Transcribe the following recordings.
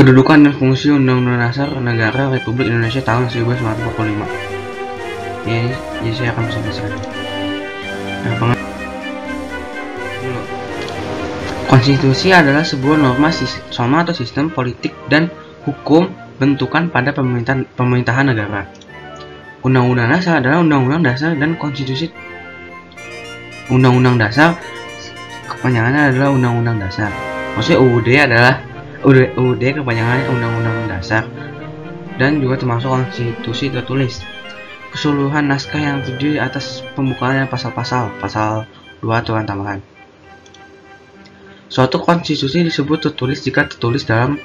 Kedudukan dan fungsi Undang-Undang Dasar Negara Republik Indonesia tahun 1945. Ya, jadi saya akan baca. Nah, konstitusi adalah sebuah norma atau sistem politik dan hukum bentukan pada pemerintahan negara. Undang-Undang Dasar adalah Undang-Undang Dasar dan konstitusi. Undang-Undang Dasar kepanjangannya adalah Undang-Undang Dasar. Maksudnya UUD kepanjangannya Undang-Undang Dasar dan juga termasuk konstitusi tertulis. Keseluruhan naskah yang terdiri atas pembukaan dan pasal-pasal, pasal 2 aturan tambahan. Suatu konstitusi disebut tertulis jika tertulis dalam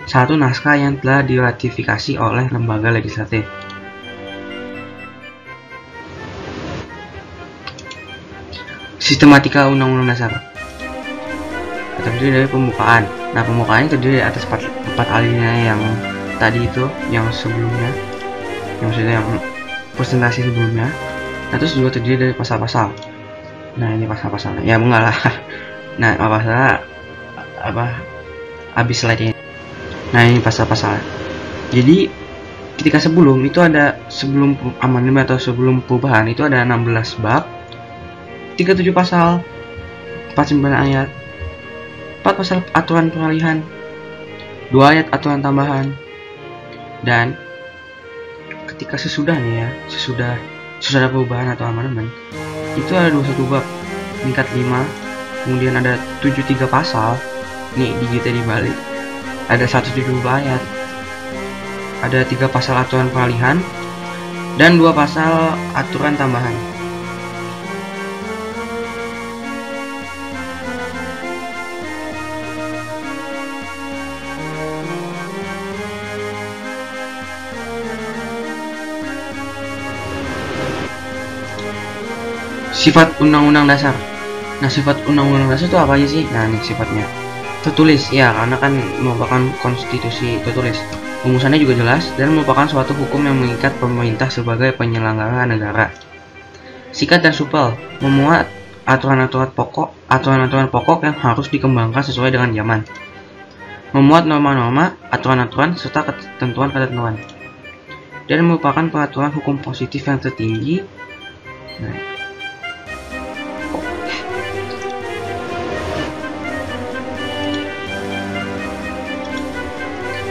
satu naskah yang telah diratifikasi oleh lembaga legislatif. Sistematika Undang-Undang Dasar terdiri dari pembukaan. Nah, pembukaannya terdiri atas 4 alinea yang tadi itu, yang sebelumnya, yang maksudnya yang presentasi sebelumnya. Nah, terus juga terdiri dari pasal-pasal. Nah, ini pasal-pasalnya. Ya, enggak lah. Nah, habis slide ini. Nah, ini pasal-pasal. Jadi, ketika sebelum amandemen atau sebelum perubahan itu ada 16 bab, 37 pasal, 49 ayat, 4 pasal aturan peralihan, 2 ayat aturan tambahan, dan ketika sesudah perubahan atau amandemen itu ada 21 bab tingkat 5, kemudian ada 73 pasal, nih digitnya dibalik, ada 170 ayat, ada 3 pasal aturan peralihan, dan 2 pasal aturan tambahan. Sifat Undang-Undang Dasar. Nah, sifat Undang-Undang Dasar itu apa aja sih? Nah, ini sifatnya. Tertulis, ya, karena kan merupakan konstitusi tertulis. Rumusannya juga jelas dan merupakan suatu hukum yang mengikat pemerintah sebagai penyelenggara negara. Singkat dan supel, memuat aturan-aturan pokok yang harus dikembangkan sesuai dengan zaman. Memuat norma-norma, aturan-aturan serta ketentuan-ketentuan. Dan merupakan peraturan hukum positif yang tertinggi.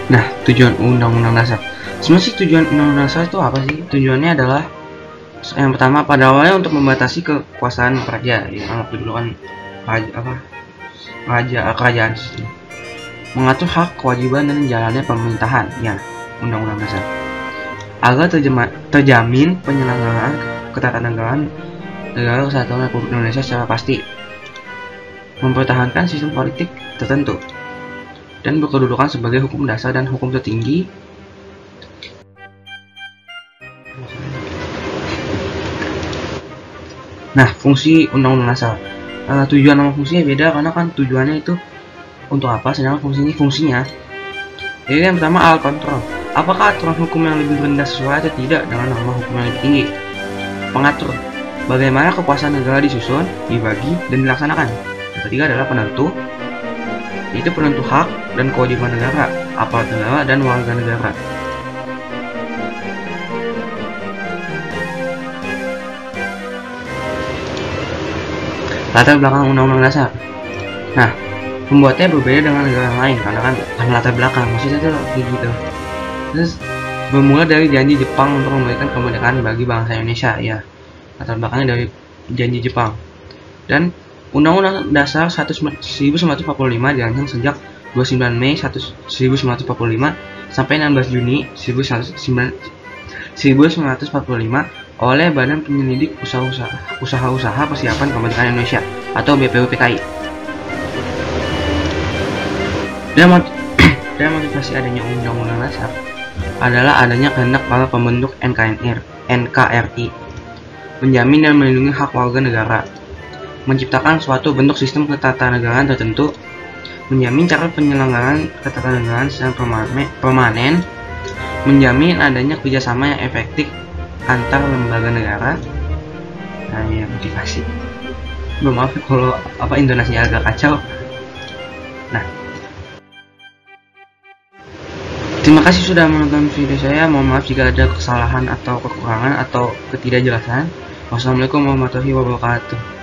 Nah, tujuan Undang-Undang Dasar. Sebenarnya sih tujuan Undang-Undang Dasar itu apa sih? Tujuannya adalah yang pertama, pada awalnya untuk membatasi kekuasaan raja, ya, waktu dulu kan kerajaan, mengatur hak, kewajiban dan jalannya pemerintahan, ya, Undang-Undang Dasar, agar terjamin penyelenggaraan ketatanegaraan negara kesatuan Republik Indonesia secara pasti, mempertahankan sistem politik tertentu, dan berkedudukan sebagai hukum dasar dan hukum tertinggi. Nah, fungsi Undang-Undang Dasar. Tujuan sama fungsinya beda karena kan tujuannya itu untuk apa, sedangkan fungsinya. Jadi yang pertama, alat kontrol. Apakah aturan hukum yang lebih rendah sesuai atau tidak dengan norma hukum yang lebih tinggi? Pengatur. Bagaimana kekuasaan negara disusun, dibagi, dan dilaksanakan. Yang ketiga adalah penentu. Itu penentu hak dan kewajiban negara, aparat negara, dan warga negara. Latar belakang Undang-Undang Dasar. Nah, pembuatnya berbeda dengan negara yang lain karena kan latar belakang, maksudnya itu kayak gitu. Terus bermula dari janji Jepang untuk memberikan kemerdekaan bagi bangsa Indonesia, ya. Latar belakangnya dari janji Jepang. Dan Undang-Undang Dasar 1945 dirancang sejak 29 Mei 1945 sampai 16 Juni 1945 oleh Badan Penyelidik Usaha-Usaha Persiapan Kemerdekaan Indonesia atau BPUPKI. Dan motivasi adanya Undang-Undang Dasar adalah adanya kehendak para pembentuk NKRI menjamin dan melindungi hak warga negara, menciptakan suatu bentuk sistem ketatanegaraan tertentu, menjamin cara penyelenggaraan ketatanegaraan secara permanen, menjamin adanya kerjasama yang efektif antar lembaga negara. Nah, ya, motivasi. Maaf kalau intonasinya agak kacau. Nah, Terima kasih sudah menonton video saya. Mohon maaf jika ada kesalahan atau kekurangan atau ketidakjelasan. Wassalamualaikum warahmatullahi wabarakatuh.